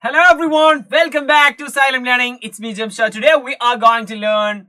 Hello everyone, welcome back to Silent Learning. It's me Jamshad. Today we are going to learn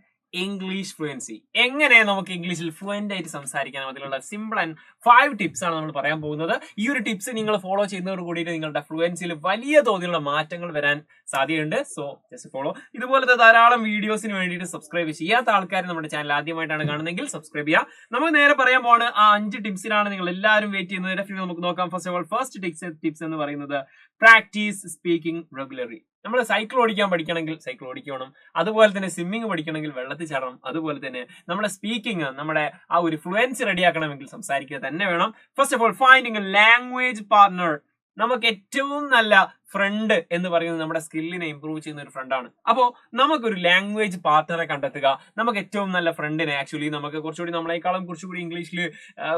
English fluency. എങ്ങനെ നമുക്ക് ഇംഗ്ലീഷിൽ fluent ആയിട്ട് സംസാരിക്കണം, അതിലുള്ള simple and 5 tips ആണ് നമ്മൾ പറയാൻ പോകുന്നത്. ഈ ഒരു ടിപ്സ് നിങ്ങൾ ഫോളോ ചെയ്യുന്നതോട് കൂടിയിട്ട് നിങ്ങളുടെ ഫ്ലുവൻസിയിൽ വലിയ തോതിലുള്ള മാറ്റങ്ങൾ വരാൻ സാധ്യതയുണ്ട്. So just follow. ഇതുപോലത്തെ ധാരാളം വീഡിയോസിന് വേണ്ടിയിട്ട് സബ്സ്ക്രൈബ് ചെയ്യാത്ത ആൾക്കാർ നമ്മുടെ ചാനൽ ആദ്യമായിട്ടാണ് കാണുന്നതെങ്കിൽ സബ്സ്ക്രൈബ് ചെയ്യുക. നമുക്ക് നേരെ പറയാൻ പോവാണ്. ആ 5 ടിപ്സിലാണ് നിങ്ങൾ എല്ലാവരും വെയിറ്റ് ചെയ്യുന്നത്. ഡെഫിനറ്റ്ലി നമുക്ക് നോക്കാം. First of all first tips എന്ന് പറയുന്നത് പ്രാക്ടീസ് സ്പീക്കിംഗ് റെഗുലർലി. നമ്മൾ സൈക്കിൾ ഓടിക്കാൻ പഠിക്കണമെങ്കിൽ സൈക്കിൾ ഓടിക്കണം, അതുപോലെ തന്നെ സ്വിമ്മിങ് പഠിക്കണമെങ്കിൽ വെള്ളത്തിൽ ചാടണം, അതുപോലെ തന്നെ നമ്മുടെ സ്പീക്കിംഗ്, നമ്മുടെ ആ ഒരു ഫ്ലുവൻസി റെഡിയാക്കണമെങ്കിൽ സംസാരിക്കുക തന്നെ വേണം. First of all finding A language partner. നമുക്ക് ഏറ്റവും നല്ല ഫ്രണ്ട് എന്ന് പറയുന്നത് നമ്മുടെ സ്കില്ലിനെ ഇംപ്രൂവ് ചെയ്യുന്ന ഒരു ഫ്രണ്ടാണ്. അപ്പോൾ നമുക്കൊരു ലാംഗ്വേജ് പാർട്ണറെ കണ്ടെത്തുക. നമുക്ക് ഏറ്റവും നല്ല ഫ്രണ്ടിനെ, ആക്ച്വലി നമുക്ക് കുറച്ചുകൂടി നമ്മളെക്കാളും കുറച്ചുകൂടി ഇംഗ്ലീഷിൽ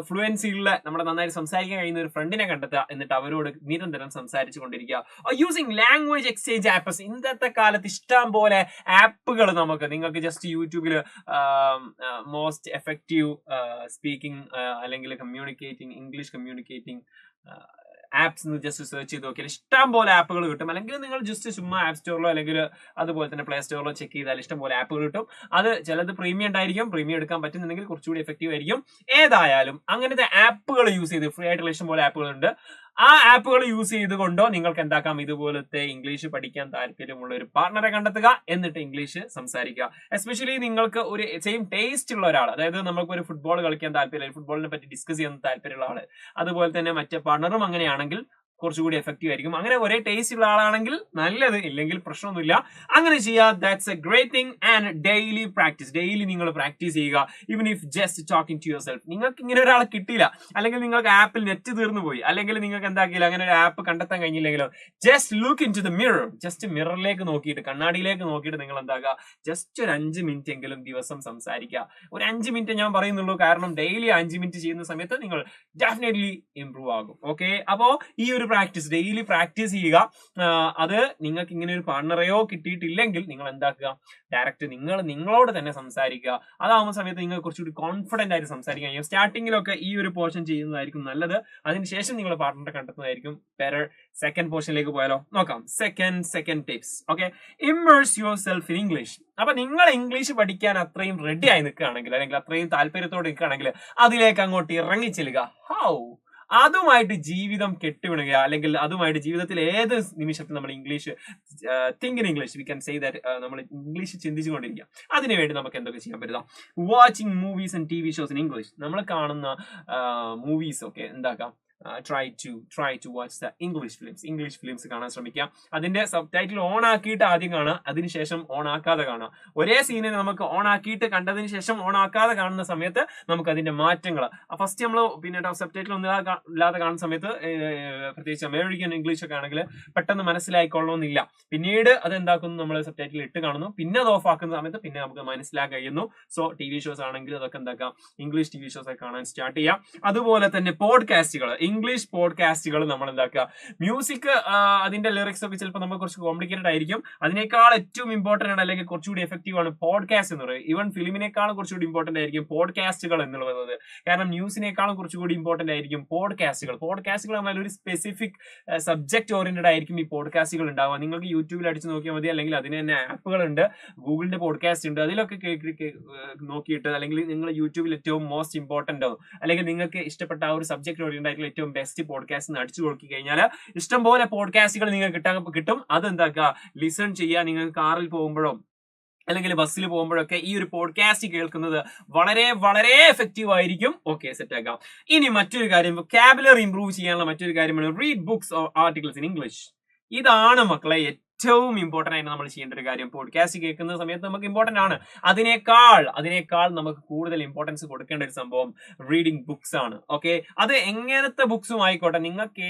ഫ്ലുവൻസിയുള്ള നമ്മുടെ നന്നായിട്ട് സംസാരിക്കാൻ കഴിയുന്ന ഒരു ഫ്രണ്ടിനെ കണ്ടെത്തുക. എന്നിട്ട് അവരോട് നിരന്തരം സംസാരിച്ചു കൊണ്ടിരിക്കുക. Using language exchange apps. ഇന്നത്തെ കാലത്ത് ഇഷ്ടം പോലെ ആപ്പുകൾ നിങ്ങൾക്ക് ജസ്റ്റ് യൂട്യൂബിൽ മോസ്റ്റ് എഫക്റ്റീവ് സ്പീക്കിംഗ് അല്ലെങ്കിൽ English communicating apps just search ചെയ്ത് നോക്കിയാൽ ഇഷ്ടം പോലെ ആപ്പുകൾ കിട്ടും. അല്ലെങ്കിൽ നിങ്ങൾ ജസ്റ്റ് ചുമ്മാ ആപ്പ് സ്റ്റോറിലോ അല്ലെങ്കിൽ അതുപോലെ തന്നെ പ്ലേ സ്റ്റോറിലോ ചെക്ക് ചെയ്താൽ ഇഷ്ടം പോലെ ആപ്പുകൾ കിട്ടും. അത് ചിലത് പ്രീമിയം ഉണ്ടായിരിക്കും. പ്രീമിയം എടുക്കാൻ പറ്റുന്നുണ്ടെങ്കിൽ കുറച്ചുകൂടി എഫക്റ്റീവ് ആയിരിക്കും. ഏതായാലും അങ്ങനത്തെ ആപ്പുകൾ യൂസ് ചെയ്ത് ഫ്രീ ആയിട്ടുള്ള ഇഷ്ടം പോലെ ആപ്പുകളുണ്ട്. ആ ആപ്പുകൾ യൂസ് ചെയ്തുകൊണ്ടോ നിങ്ങൾക്ക് എന്താക്കാം, ഇതുപോലത്തെ ഇംഗ്ലീഷ് പഠിക്കാൻ താല്പര്യമുള്ള ഒരു പാർട്ണറെ കണ്ടെത്തുക. എന്നിട്ട് ഇംഗ്ലീഷ് സംസാരിക്കുക. എസ്പെഷ്യലി നിങ്ങൾക്ക് ഒരു സെയിം ടേസ്റ്റ് ഉള്ള ഒരാൾ, അതായത് നമുക്ക് ഒരു ഫുട്ബോൾ കളിക്കാൻ താല്പര്യം, ഫുട്ബോളിനെ പറ്റി ഡിസ്കസ് ചെയ്യാൻ താല്പര്യമുള്ള ആള്, അതുപോലെ തന്നെ മറ്റേ പാർട്ണറും അങ്ങനെയാണെങ്കിൽ കുറച്ചുകൂടി എഫക്റ്റീവ് ആയിരിക്കും. അങ്ങനെ ഒരേ ടേസ്റ്റ് ഉള്ള ആളാണെങ്കിൽ നല്ലത്, ഇല്ലെങ്കിൽ പ്രശ്നമൊന്നുമില്ല. അങ്ങനെ ചെയ്യുക. That's a great thing. And daily practice. Daily നിങ്ങൾ പ്രാക്ടീസ് ചെയ്യുക. Even if just talking to yourself. നിങ്ങൾക്ക് ഇങ്ങനെ ഒരാളെ കിട്ടിയില്ല, അല്ലെങ്കിൽ നിങ്ങൾക്ക് ആപ്പിൽ നെറ്റ് തീർന്നു പോയി, അല്ലെങ്കിൽ നിങ്ങൾക്ക് എന്താക്കിയില്ല, അങ്ങനെ ഒരു ആപ്പ് കണ്ടെത്താൻ കഴിഞ്ഞില്ലെങ്കിലോ, just look into the mirror. Just മിററിലേക്ക് നോക്കിയിട്ട്, കണ്ണാടിയിലേക്ക് നോക്കിയിട്ട് നിങ്ങൾ എന്താക്കുക, ജസ്റ്റ് ഒരു 5 മിനിറ്റ് എങ്കിലും ദിവസം സംസാരിക്കുക. ഒരു 5 മിനിറ്റ് ഞാൻ പറയുന്നുള്ളൂ, കാരണം ഡെയിലി 5 മിനിറ്റ് ചെയ്യുന്ന സമയത്ത് നിങ്ങൾ ഡെഫിനറ്റ്ലി ഇംപ്രൂവ് ആകും. ഓക്കെ, അപ്പോ ഈ ഒരു പ്രാക്ടീസ്, ഡെയിലി പ്രാക്ടീസ് ചെയ്യുക. അത് നിങ്ങൾക്ക് ഇങ്ങനെ ഒരു പാർട്ണറെയോ കിട്ടിയിട്ടില്ലെങ്കിൽ നിങ്ങൾ എന്താക്കുക, ഡയറക്റ്റ് നിങ്ങളോട് തന്നെ സംസാരിക്കുക. അതാവുന്ന സമയത്ത് നിങ്ങൾ കുറച്ചുകൂടി കോൺഫിഡന്റ് ആയിട്ട് സംസാരിക്കാൻ കഴിയും. സ്റ്റാർട്ടിങ്ങിലൊക്കെ ഈ ഒരു പോർഷൻ ചെയ്യുന്നതായിരിക്കും നല്ലത്. അതിനുശേഷം നിങ്ങൾ പാർട്ണറെ കണ്ടെത്തുന്നതായിരിക്കും ബെറ്റർ. സെക്കൻഡ് പോർഷനിലേക്ക് പോയാലോ, നോക്കാം. Second tips. Okay, immerse your self in English. അപ്പൊ നിങ്ങൾ ഇംഗ്ലീഷ് പഠിക്കാൻ അത്രയും റെഡി ആയി നിൽക്കുകയാണെങ്കിൽ, അല്ലെങ്കിൽ അത്രയും താല്പര്യത്തോടെ നിൽക്കുകയാണെങ്കിൽ, അതിലേക്ക് അങ്ങോട്ട് ഇറങ്ങിച്ചെല്ലുക. ഹൗ? അതുമായിട്ട് ജീവിതം കെട്ടുവിടുക, അല്ലെങ്കിൽ അതുമായിട്ട് ജീവിതത്തിൽ ഏത് നിമിഷത്തിൽ നമ്മൾ English think in English, we can say that, നമ്മൾ ഇംഗ്ലീഷ് ചിന്തിച്ചുകൊണ്ടിരിക്കുക. അതിനുവേണ്ടി നമുക്ക് എന്തൊക്കെ ചെയ്യാൻ പറ്റുക? Watching movies and TV shows in English. നമ്മൾ കാണുന്ന മൂവീസ് ഒക്കെ എന്താക്കാം, try to watch the English films കാണാൻ ശ്രമിക്കുക. അതിന്റെ സബ് ടൈറ്റിൽ ഓൺ ആക്കിയിട്ട് ആദ്യം കാണുക, അതിനുശേഷം ഓൺ ആക്കാതെ കാണുക. ഒരേ സീനിനെ നമുക്ക് ഓൺ ആക്കിയിട്ട് കണ്ടതിന് ശേഷം ഓൺ ആക്കാതെ കാണുന്ന സമയത്ത് നമുക്ക് അതിന്റെ മാറ്റങ്ങൾ, ഫസ്റ്റ് നമ്മൾ പിന്നെ സബ് ടൈറ്റിൽ ഒന്നും ഇല്ലാതെ കാണുന്ന സമയത്ത്, പ്രത്യേകിച്ച് അമേരിക്കൻ ഇംഗ്ലീഷ് ഒക്കെ ആണെങ്കിൽ പെട്ടെന്ന് മനസ്സിലായിക്കൊള്ളണമെന്നില്ല. പിന്നീട് അത് എന്താക്കുന്നു, നമ്മൾ സബ് ടൈറ്റിൽ ഇട്ട് കാണുന്നു, പിന്നെ അത് ഓഫ് ആക്കുന്ന സമയത്ത് പിന്നെ നമുക്ക് മനസ്സിലാക്കാൻ കഴിയുന്നു. സോ TV ഷോസ് ആണെങ്കിൽ അതൊക്കെ എന്താക്കാം, ഇംഗ്ലീഷ് TV ഷോസ് ഒക്കെ കാണാൻ സ്റ്റാർട്ട് ചെയ്യാം. അതുപോലെ തന്നെ പോഡ്കാസ്റ്റുകൾ, ഇംഗ്ലീഷ് പോഡ്കാസ്റ്റുകൾ നമ്മൾ എന്താക്കുക, മ്യൂസിക് അതിന്റെ ലിറിക്സ് ഒക്കെ ചിലപ്പോൾ നമുക്ക് കുറച്ച് കോംപ്ലിക്കേറ്റഡ് ആയിരിക്കും. അതിനേക്കാൾ ഏറ്റവും ഇമ്പോർട്ടന്റ് ആണ്, അല്ലെങ്കിൽ കുറച്ചുകൂടി എഫക്റ്റീവ് ആണ് പോഡ്കാസ്റ്റ് എന്ന് പറയുന്നത്. ഈവൻ ഫിലിമിനേക്കാളും കുറച്ചുകൂടി ഇമ്പോർട്ടന്റ് ആയിരിക്കും പോഡ്കാസ്റ്റുകൾ എന്നുള്ളത്. കാരണം ന്യൂസിനേക്കാളും കുറച്ചുകൂടി ഇമ്പോർട്ടന്റ് ആയിരിക്കും പോഡ്കാസ്റ്റുകൾ. പറഞ്ഞാൽ ഒരു സ്പെസിഫിക് സബ്ജക്ട് ഓറിയന്റഡ് ആയിരിക്കും ഈ പോഡ്കാസ്റ്റുകൾ ഉണ്ടാവുക. നിങ്ങൾക്ക് യൂട്യൂബിൽ അടിച്ച് നോക്കിയാൽ മതി, അല്ലെങ്കിൽ അതിന് തന്നെ ആപ്പുകളുണ്ട്, ഗൂഗിളിന്റെ പോഡ്കാസ്റ്റ് ഉണ്ട്. അതിലൊക്കെ നോക്കിയിട്ട്, അല്ലെങ്കിൽ നിങ്ങൾ യൂട്യൂബിൽ ഏറ്റവും മോസ്റ്റ് ഇമ്പോർട്ടന്റ്, അല്ലെങ്കിൽ നിങ്ങൾക്ക് ഇഷ്ടപ്പെട്ട ആ ഒരു സബ്ജക്ട് ഓറിയന്റഡ് ആയിട്ടുള്ള ഏറ്റവും ബെസ്റ്റ് പോഡ്കാസ്റ്റ് അടിച്ചു കൊടുക്കി കഴിഞ്ഞാൽ ഇഷ്ടംപോലെ പോഡ്കാസ്റ്റുകൾ നിങ്ങൾക്ക് കിട്ടും. അത് എന്താക്കുക, ലിസൺ ചെയ്യുക. നിങ്ങൾ കാറിൽ പോകുമ്പോഴോ അല്ലെങ്കിൽ ബസ്സിൽ പോകുമ്പോഴൊക്കെ ഈ ഒരു പോഡ്കാസ്റ്റ് കേൾക്കുന്നത് വളരെ വളരെ എഫക്റ്റീവ് ആയിരിക്കും. ഓക്കെ, സെറ്റ് ആക്കാം. ഇനി മറ്റൊരു കാര്യം, വൊക്കാബുലറി ഇംപ്രൂവ് ചെയ്യാനുള്ള മറ്റൊരു കാര്യമാണ് read books or articles in English. ഇതാണ് മക്കളെ ഏറ്റവും ഇമ്പോർട്ടന്റ് ആയിട്ട് നമ്മൾ ചെയ്യേണ്ട ഒരു കാര്യം. പോഡ്കാസ്റ്റ് കേൾക്കുന്ന സമയത്ത് നമുക്ക് ഇമ്പോർട്ടന്റ് ആണ്. അതിനേക്കാൾ നമുക്ക് കൂടുതൽ ഇമ്പോർട്ടൻസ് കൊടുക്കേണ്ട ഒരു സംഭവം റീഡിങ് ബുക്സ് ആണ്. ഓക്കെ, അത് എങ്ങനത്തെ ബുക്സും ആയിക്കോട്ടെ, നിങ്ങൾക്ക്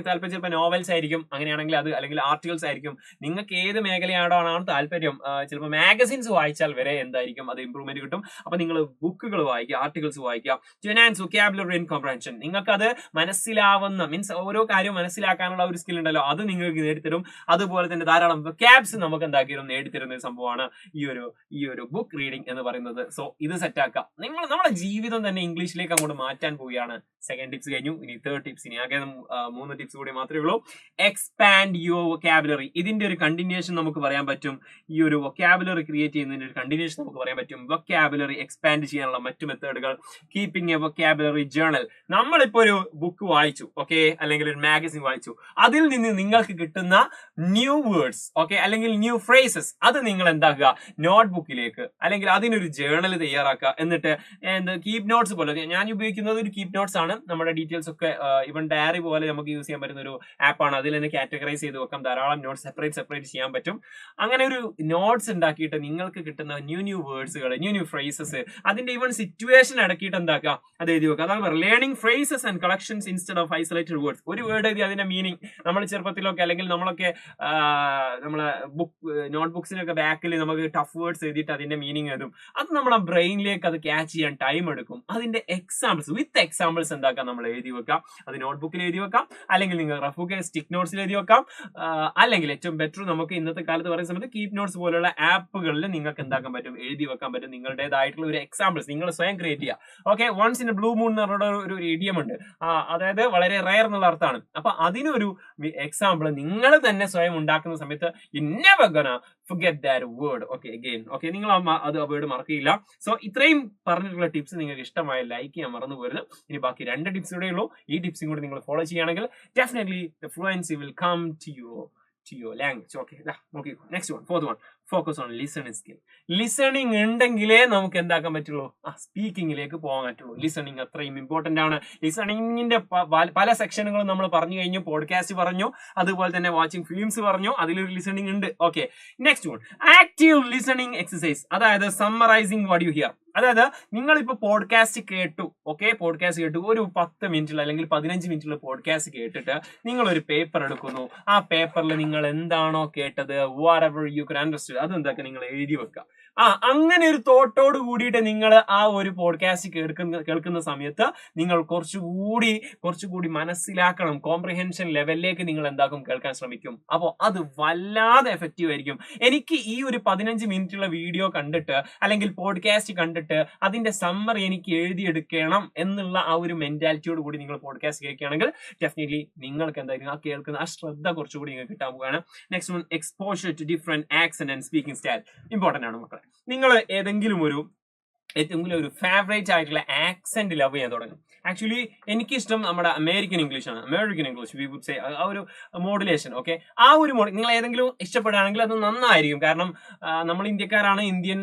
താല്പര്യം ചിലപ്പോൾ നോവൽസ് ആയിരിക്കും, അങ്ങനെയാണെങ്കിൽ അത്, അല്ലെങ്കിൽ ആർട്ടിക്കിൾസ് ആയിരിക്കും. നിങ്ങൾക്ക് ഏത് മേഖലയാണോ താല്പര്യം, ചിലപ്പോൾ മാഗസിൻസ് വായിച്ചാൽ വരെ എന്തായിരിക്കും, അത് ഇമ്പ്രൂവ്മെന്റ് കിട്ടും. അപ്പൊ നിങ്ങൾ ബുക്കുകൾ വായിക്കുക, ആർട്ടിക്കിൾസ് വായിക്കുക. To enhance vocabulary and comprehension. നിങ്ങൾക്ക് അത് മനസ്സിലാവുന്ന, മീൻസ് ഓരോ കാര്യവും മനസ്സിലാക്കാനുള്ള ഒരു സ്കിൽ ഉണ്ടല്ലോ, അത് നിങ്ങൾക്ക് നേടിത്തരും. അതുപോലെ തന്നെ തന്നെ ധാരാളം വൊക്കാബ്സ് നമുക്ക് എന്താക്കിയും നേടിത്തരുന്ന ഒരു സംഭവമാണ് ഈ ഒരു ബുക്ക് റീഡിംഗ് എന്ന് പറയുന്നത്. സോ ഇത് സെറ്റ് ആക്കാം. നമ്മുടെ ജീവിതം തന്നെ ഇംഗ്ലീഷിലേക്ക് അങ്ങോട്ട് മാറ്റാൻ പോവുകയാണ്. സെക്കൻഡ് ടിപ്സ് കഴിഞ്ഞു, ഇനി തേർഡ് ടിപ്സ്. ഇനി ആകെ 3 ടിപ്സ് കൂടി മാത്രമേ ഉള്ളൂ. Expand your vocabulary. ഇതിന്റെ ഒരു കണ്ടിന്യൂഷൻ നമുക്ക് പറയാൻ പറ്റും. ഈ ഒരു വൊക്കാബുലറി ക്രിയേറ്റ് ചെയ്യുന്നതിന്റെ ഒരു കണ്ടിന്യൂഷൻ നമുക്ക് പറയാൻ പറ്റും. വൊക്കാബുലറി എക്സ്പാൻഡ് ചെയ്യാനുള്ള മറ്റു മെത്തേഡുകൾ. Keeping a vocabulary journal. നമ്മളിപ്പോ ഒരു ബുക്ക് വായിച്ചു, ഓക്കെ, അല്ലെങ്കിൽ ഒരു മാഗസിൻ വായിച്ചു. അതിൽ നിന്ന് നിങ്ങൾക്ക് കിട്ടുന്ന ന്യൂ വേർഡ്സ്, ഓക്കെ, അല്ലെങ്കിൽ ന്യൂ ഫ്രേസസ്, അത് നിങ്ങൾ എന്താക്കുക, നോട്ട്ബുക്കിലേക്ക് അല്ലെങ്കിൽ അതിനൊരു ജേർണൽ തയ്യാറാക്കുക. എന്നിട്ട് കീപ് നോട്ട്സ് പോലെ, ഞാൻ ഉപയോഗിക്കുന്നത് ഒരു കീപ് നോട്ട്സ് ആണ്. നമ്മുടെ ഡീറ്റെയിൽസ് ഒക്കെ ഇവൻ ഡയറി പോലെ നമുക്ക് യൂസ് ചെയ്യാൻ പറ്റുന്ന ഒരു ആപ്പാണ്. അതിൽ തന്നെ കാറ്റഗറൈസ് ചെയ്ത് വെക്കാം. ധാരാളം നോട്ട്സ് സെപ്പറേറ്റ് ചെയ്യാൻ പറ്റും. അങ്ങനെ ഒരു നോട്ട്സ് ഉണ്ടാക്കിയിട്ട് നിങ്ങൾക്ക് കിട്ടുന്ന ന്യൂ വേർഡ്സുകൾ, ന്യൂ ഫ്രേസസ്, അതിന്റെ ഈവൻ സിറ്റുവേഷൻ അടക്കിയിട്ട് എന്താക്കുക, അത് എഴുതി വെക്കുക. അതാണ് learning phrases and collections instead of isolated words. ഒരു വേർഡ് എഴുതി അതിന്റെ മീനിങ് നമ്മൾ ചെറുപ്പത്തിലൊക്കെ അല്ലെങ്കിൽ നമ്മളൊക്കെ നമ്മളെ നോട്ട്ബുക്സിനൊക്കെ ബാക്കിൽ നമുക്ക് ടഫ് വേർഡ്സ് എഴുതിയിട്ട് അതിന്റെ മീനിങ് എഴുതും. അത് നമ്മുടെ ബ്രെയിനിലേക്ക് അത് ക്യാച്ച് ചെയ്യാൻ ടൈം എടുക്കും. അതിന്റെ എക്സാമ്പിൾസ് വിത്ത് എക്സാമ്പിൾസ് എന്താക്കാം, നമ്മൾ എഴുതി വെക്കാം. അത് നോട്ട്ബുക്കിൽ എഴുതി വെക്കാം, അല്ലെങ്കിൽ നിങ്ങൾ റഫുക്ക് സ്റ്റിക്ക് നോട്ട്സിൽ എഴുതി വെക്കാം, അല്ലെങ്കിൽ ഏറ്റവും ബെറ്റർ നമുക്ക് ഇന്നത്തെ കാലത്ത് പറയുന്ന സമയത്ത് കീപ് നോട്ട്സ് പോലുള്ള ആപ്പുകളിൽ നിങ്ങൾക്ക് എന്താക്കാൻ പറ്റും, എഴുതി വെക്കാൻ പറ്റും. നിങ്ങളുടേതായിട്ടുള്ള ഒരു എക്സാമ്പിൾസ് നിങ്ങൾ സ്വയം ക്രിയേറ്റ് ചെയ്യുക. Okay, once in a blue moon എന്ന് പറഞ്ഞ ഒരു ഇഡിയം ഉണ്ട്, അതായത് വളരെ റയർ എന്നുള്ള അർത്ഥമാണ്. അപ്പൊ അതിനൊരു എക്സാമ്പിൾ നിങ്ങൾ തന്നെ സ്വയം ഉണ്ടാക്കുന്ന സമയത്ത് you never gonna forget that word, okay, again, okay, നിങ്ങൾ അത് വേർഡ് മറക്കില്ല. സോ ഇത്രയും പറഞ്ഞിട്ടുള്ള ടിപ്സ് നിങ്ങൾക്ക് ഇഷ്ടമായ ലൈക്ക് ചെയ്യാൻ മറന്നു പോരുത്. ഇനി ബാക്കി 2 ടിപ്സ് കൂടെ ഉള്ളൂ. ഈ ടിപ്സും കൂടി നിങ്ങൾ ഫോളോ ചെയ്യുകയാണെങ്കിൽ definitely the fluency will come to your language. Okay, നോക്കി. Next one, fourth one, focus on listening skill. Listening ഉണ്ടെങ്കിലേ നമുക്ക് എന്താക്കാൻ പറ്റുള്ളൂ, സ്പീക്കിങ്ങിലേക്ക് പോകാൻ പറ്റുള്ളൂ. ലിസണിങ് അത്രയും ഇമ്പോർട്ടന്റ് ആണ്. ലിസണിങ്ങിന്റെ പല സെക്ഷനുകളും നമ്മൾ പറഞ്ഞു കഴിഞ്ഞു. പോഡ്കാസ്റ്റ് പറഞ്ഞു, അതുപോലെ തന്നെ വാച്ചിങ് ഫിലിംസ് പറഞ്ഞു, അതിലൊരു ലിസണിങ് ഉണ്ട്. Okay, next one, active listening exercise. അതായത് സമ്മറൈസിങ് വാട്ട് യു ഹിയർ. അതായത് നിങ്ങളിപ്പോ പോഡ്കാസ്റ്റ് കേട്ടു, ഓക്കെ, പോഡ്കാസ്റ്റ് കേട്ടു, ഒരു 10 മിനിറ്റിൽ അല്ലെങ്കിൽ 15 മിനിറ്റിൽ പോഡ്കാസ്റ്റ് കേട്ടിട്ട് നിങ്ങൾ ഒരു പേപ്പർ എടുക്കുന്നു. ആ പേപ്പറിൽ നിങ്ങൾ എന്താണോ കേട്ടത്, whatever you can understand, അതെന്തൊക്കെ നിങ്ങൾ എഴുതി വെക്കുക. അങ്ങനെ ഒരു തോട്ടോട് കൂടിയിട്ട് നിങ്ങൾ ആ ഒരു പോഡ്കാസ്റ്റ് കേൾക്കുന്ന സമയത്ത് നിങ്ങൾ കുറച്ചുകൂടി മനസ്സിലാക്കണം. കോംപ്രിഹെൻഷൻ ലെവലിലേക്ക് നിങ്ങൾ എന്താക്കും, കേൾക്കാൻ ശ്രമിക്കും. അപ്പോൾ അത് വല്ലാതെ എഫക്റ്റീവ് ആയിരിക്കും. എനിക്ക് ഈ ഒരു 15 മിനിറ്റുള്ള വീഡിയോ കണ്ടിട്ട് അല്ലെങ്കിൽ പോഡ്കാസ്റ്റ് കണ്ടിട്ട് അതിന്റെ സമ്മറി എനിക്ക് എഴുതിയെടുക്കണം എന്നുള്ള ആ ഒരു മെന്റാലിറ്റിയോട് കൂടി നിങ്ങൾ പോഡ്കാസ്റ്റ് കേൾക്കുകയാണെങ്കിൽ ഡെഫിനറ്റ്ലി നിങ്ങൾക്ക് എന്തായിരിക്കും, ആ കേൾക്കുന്ന ആ ശ്രദ്ധ കുറച്ചുകൂടി നിങ്ങൾക്ക് കിട്ടാൻ പോവുകയാണ്. Next one, exposure to different accent and speaking style. Important ആണ് മക്കളെ. നിങ്ങൾ ഏതെങ്കിലും ഒരു ഫേവറേറ്റ് ആയിട്ടുള്ള ആക്സെന്റ് ലവ് ചെയ്യാൻ തുടങ്ങും. ആക്ച്വലി എനിക്കിഷ്ടം നമ്മുടെ അമേരിക്കൻ ഇംഗ്ലീഷ് ആണ്. American English we would say, ആ ഒരു മോഡുലേഷൻ. ഓക്കെ, ആ ഒരു നിങ്ങൾ ഏതെങ്കിലും ഇഷ്ടപ്പെടുകയാണെങ്കിൽ അത് നന്നായിരിക്കും. കാരണം നമ്മൾ ഇന്ത്യക്കാരാണ്. ഇന്ത്യൻ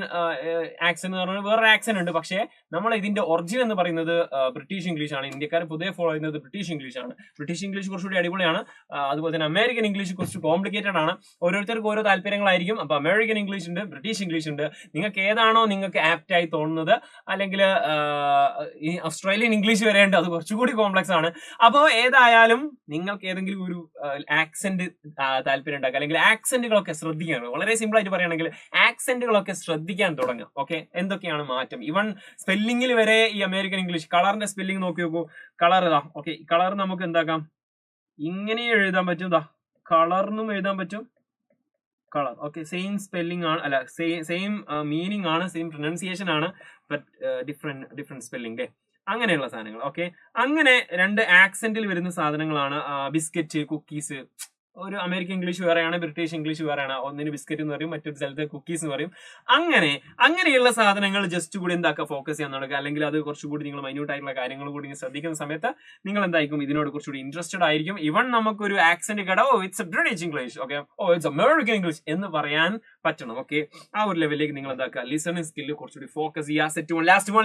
ആക്സെന്റ് എന്ന് പറഞ്ഞാൽ വേറൊരു ആക്സെന്റ് ഉണ്ട്. പക്ഷേ നമ്മൾ ഇതിന്റെ ഒറിജിൻ എന്ന് പറയുന്നത് ബ്രിട്ടീഷ് ഇംഗ്ലീഷ് ആണ്. ഇന്ത്യക്കാർ പൊതുവെ ഫോളോ ചെയ്യുന്നത് ബ്രിട്ടീഷ് ഇംഗ്ലീഷ് ആണ്. ബ്രിട്ടീഷ് ഇംഗ്ലീഷ് കുറച്ചുകൂടി അടിപൊളിയാണ്. അതുപോലെ തന്നെ അമേരിക്കൻ ഇംഗ്ലീഷ് കുറച്ച് കോംപ്ലിക്കേറ്റഡ് ആണ്. ഓരോരുത്തർക്കും ഓരോ താല്പര്യങ്ങളായിരിക്കും. അപ്പൊ അമേരിക്കൻ ഇംഗ്ലീഷ് ഉണ്ട്, ബ്രിട്ടീഷ് ഇംഗ്ലീഷ് ഉണ്ട്. നിങ്ങൾക്ക് ഏതാണോ നിങ്ങൾക്ക് ആപ്റ്റ് ആയി തോന്നുന്നത്, അല്ലെങ്കിൽ ഓസ്ട്രേലിയൻ ഇംഗ്ലീഷ് വരെ ഉണ്ട്, അത് കുറച്ചുകൂടി കോംപ്ലക്സ് ആണ്. അപ്പോൾ ഏതായാലും നിങ്ങൾക്ക് ഏതെങ്കിലും ഒരു ആക്സെന്റ് താല്പര്യം ഉണ്ടാക്കുക, അല്ലെങ്കിൽ ആക്സെന്റുകളൊക്കെ ശ്രദ്ധിക്കാൻ, വളരെ സിമ്പിൾ ആയിട്ട് പറയുകയാണെങ്കിൽ ആക്സെന്റുകളൊക്കെ ശ്രദ്ധിക്കാൻ തുടങ്ങുക. ഓക്കെ, എന്തൊക്കെയാണ് മാറ്റം. ഈവൻ സ്പെല്ലിംഗിൽ വരെ ഈ അമേരിക്കൻ ഇംഗ്ലീഷ് കളറിന്റെ സ്പെല്ലിംഗ് നോക്കി നോക്കൂ. കളർ ഇതാ. ഓക്കെ, കളർ നമുക്ക് എന്താക്കാം, ഇങ്ങനെ എഴുതാൻ പറ്റും. ഇതാ, കളർന്നും എഴുതാൻ പറ്റും. കളർ, ഓക്കെ, സെയിം സ്പെല്ലിംഗ് ആണ്, അല്ല സെയിം മീനിങ് ആണ്, സെയിം പ്രൊനൗൺസിയേഷൻ ആണ്, ബട്ട് ഡിഫറെന്റ് സ്പെല്ലിംഗ്. അങ്ങനെയുള്ള സാധനങ്ങൾ. ഓക്കെ, അങ്ങനെ 2 ആക്സെന്റിൽ വരുന്ന സാധനങ്ങളാണ് ബിസ്ക്കറ്റ്, കുക്കീസ്. ഒരു അമേരിക്കൻ ഇംഗ്ലീഷ് വേറെയാണ്, ബ്രിട്ടീഷ് ഇംഗ്ലീഷ് വേറെയാണ്. ഒന്നിന് ബിസ്ക്കറ്റ് എന്ന് പറയും, മറ്റൊരു സ്ഥലത്ത് കുക്കീസ് എന്ന് പറയും. അങ്ങനെയുള്ള സാധനങ്ങൾ ജസ്റ്റ് കൂടി എന്താക്കുക, ഫോക്കസ് ചെയ്യാൻ തുടങ്ങുക. അല്ലെങ്കിൽ അത് കുറച്ചുകൂടി നിങ്ങൾ മൈന്യൂട്ട് ആയിട്ടുള്ള കാര്യങ്ങൾ കൂടി ശ്രദ്ധിക്കുന്ന സമയത്ത് നിങ്ങൾ എന്തായിരിക്കും, ഇതിനോട് കുറച്ചുകൂടി ഇൻട്രസ്റ്റഡ് ആയിരിക്കും. ഈവൻ നമുക്കൊരു ആക്സെന്റ് കേട്ടോ, it's a British English, okay, it's American English എന്ന് പറയാൻ പറ്റണം. ഓക്കെ, ആ ഒരു ലെവലിലേക്ക് നിങ്ങൾ എന്താക്കുക, ലിസണിംഗ് സ്കില്ല് കുറച്ചുകൂടി ഫോക്കസ് ചെയ്യുക. Set one,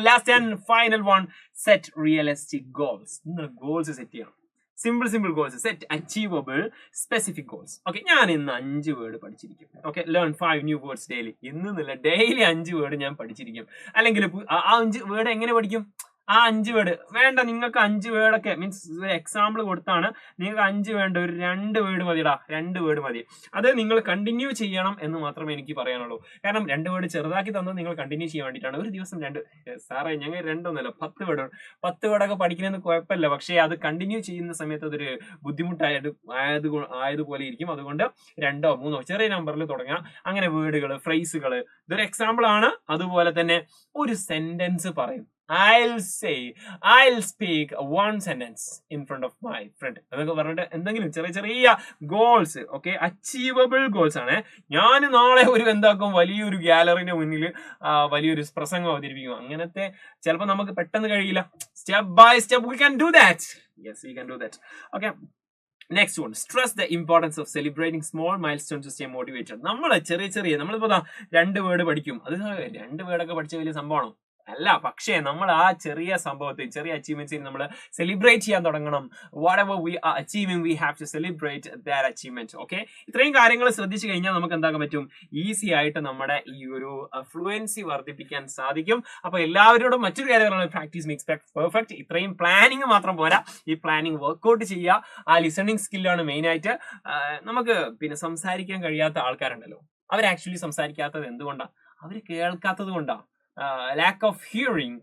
last and final one, set realistic goals. നിങ്ങൾ ഗോൾസ് സെറ്റ് ചെയ്യണം. Simple goals. Set achievable specific goals. Okay, ഞാൻ ഇന്ന് 5 വേർഡ് പഠിച്ചിരിക്കും. Okay, learn 5 new words daily. ഇന്നില്ല, ഡെയിലി 5 വേർഡ് ഞാൻ പഠിച്ചിരിക്കും. അല്ലെങ്കിൽ ആ 5 വേർഡ് എങ്ങനെ പഠിക്കും, ആ 5 വേർഡ് വേണ്ട, നിങ്ങൾക്ക് 5 വേർഡൊക്കെ മീൻസ് ഒരു എക്സാമ്പിൾ കൊടുത്താണ്. നിങ്ങൾക്ക് 5 വേണ്ട, ഒരു 2 വേർഡ് മതിടാ, 2 വേർഡ് മതി. അത് നിങ്ങൾ കണ്ടിന്യൂ ചെയ്യണം എന്ന് മാത്രമേ എനിക്ക് പറയാനുള്ളൂ. കാരണം 2 വേർഡ് ചെറുതാക്കി തന്നത് നിങ്ങൾ കണ്ടിന്യൂ ചെയ്യാൻ വേണ്ടിയിട്ടാണ്. ഒരു ദിവസം 2 സാറേ ഞങ്ങൾ 2 ഒന്നുമല്ല 10 വേർഡ് 10 വേർഡൊക്കെ പഠിക്കുന്നതെന്ന് കുഴപ്പമില്ല. പക്ഷേ അത് കണ്ടിന്യൂ ചെയ്യുന്ന സമയത്ത് അതൊരു ആയതുപോലെ ഇരിക്കും. അതുകൊണ്ട് 2 3 ചെറിയ നമ്പറിൽ തുടങ്ങുക. അങ്ങനെ വേർഡുകൾ, ഫ്രേസുകൾ, ഇതൊരു എക്സാമ്പിൾ ആണ്. അതുപോലെ തന്നെ ഒരു സെന്റൻസ് പറയും. I'll speak one sentence in front of my friend. അതൊക്കെ പറഞ്ഞിട്ട് എന്തെങ്കിലും ചെറിയ ഗോൾസ്, ഓക്കെ, അച്ചീവബിൾ ഗോൾസ് ആണ്. ഞാൻ നാളെ ഒരു എന്താക്കും, വലിയൊരു ഗാലറിന്റെ മുന്നിൽ വലിയൊരു പ്രസംഗം അവതരിപ്പിക്കും. അങ്ങനത്തെ ചിലപ്പോൾ നമുക്ക് പെട്ടെന്ന് കഴിയില്ല. Step by step we can do that. Yes, we can do that. Okay. Next one, stress the importance of celebrating small milestones to stay motivated. നമ്മൾ നമ്മളിപ്പോ 2 വേർഡ് പഠിക്കും. അത് 2 വേർഡൊക്കെ പഠിച്ച വലിയ സംഭവമാണോ? അല്ല. പക്ഷേ നമ്മൾ ആ ചെറിയ സംഭവത്തിൽ, ചെറിയ അച്ചീവ്മെന്റ്സിൽ നമ്മൾ സെലിബ്രേറ്റ് ചെയ്യാൻ തുടങ്ങണം. Whatever we are achieving, we have to celebrate that achievement. Okay, ഇത്രയും കാര്യങ്ങൾ ശ്രദ്ധിച്ചു കഴിഞ്ഞാൽ നമുക്ക് എന്താക്കാൻ പറ്റും, ഈസി ആയിട്ട് നമ്മുടെ ഈ ഒരു ഫ്ലുവൻസി വർദ്ധിപ്പിക്കാൻ സാധിക്കും. അപ്പൊ എല്ലാവരോടും മറ്റൊരു കാര്യമാണ്, പ്രാക്ടീസ് മേക്സ് പെർഫെക്റ്റ്. ഇത്രയും പ്ലാനിങ് മാത്രം പോരാ, ഈ പ്ലാനിങ് വർക്ക്ഔട്ട് ചെയ്യുക. ആ ലിസണിങ് സ്കില്ലാണ് മെയിൻ ആയിട്ട്. നമുക്ക് പിന്നെ സംസാരിക്കാൻ കഴിയാത്ത ആൾക്കാരുണ്ടല്ലോ, അവർ ആക്ച്വലി സംസാരിക്കാത്തത് എന്തുകൊണ്ടാണ്? അവർ കേൾക്കാത്തത് കൊണ്ടാണ്. Lack of hearing,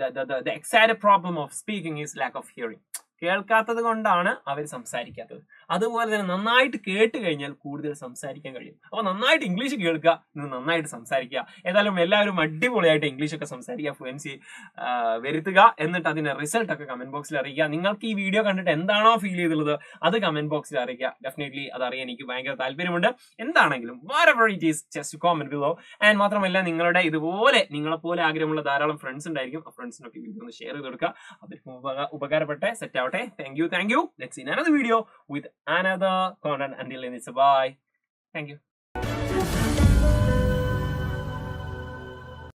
the exact problem of speaking is lack of hearing. കേൾക്കാത്തത് കൊണ്ടാണ് അവർ സംസാരിക്കാത്തത്. അതുപോലെ തന്നെ നന്നായിട്ട് കേട്ട് കഴിഞ്ഞാൽ കൂടുതൽ സംസാരിക്കാൻ കഴിയും. അപ്പൊ നന്നായിട്ട് ഇംഗ്ലീഷ് കേൾക്കുക, നന്നായിട്ട് സംസാരിക്കുക. ഏതായാലും എല്ലാവരും അടിപൊളിയായിട്ട് ഇംഗ്ലീഷ് ഒക്കെ സംസാരിക്കുക, ഫ്ലുവൻസി വരുത്തുക. എന്നിട്ട് അതിന്റെ റിസൾട്ട് ഒക്കെ കമന്റ് ബോക്സിൽ അറിയിക്കുക. നിങ്ങൾക്ക് ഈ വീഡിയോ കണ്ടിട്ട് എന്താണോ ഫീൽ ചെയ്തുള്ളത് അത് കമന്റ് ബോക്സിൽ അറിയിക്കുക. ഡെഫിനറ്റ്ലി അത് അറിയാൻ എനിക്ക് ഭയങ്കര താല്പര്യമുണ്ട്. എന്താണെങ്കിലും whatever it is, just comment below. And മാത്രമല്ല, നിങ്ങളുടെ ഇതുപോലെ നിങ്ങളെപ്പോലെ ആഗ്രഹമുള്ള ധാരാളം ഫ്രണ്ട്സ് ഉണ്ടായിരിക്കും. ആ ഫ്രണ്ട്സിനൊക്കെ വീഡിയോ ഒന്ന് ഷെയർ ചെയ്ത് കൊടുക്കുക. അവർക്ക് ഉപകാരപ്പെട്ടെ സെറ്റ് ആവട്ടെ. Thank you. Let's see another video with another content. Until then, it's a bye. Thank you.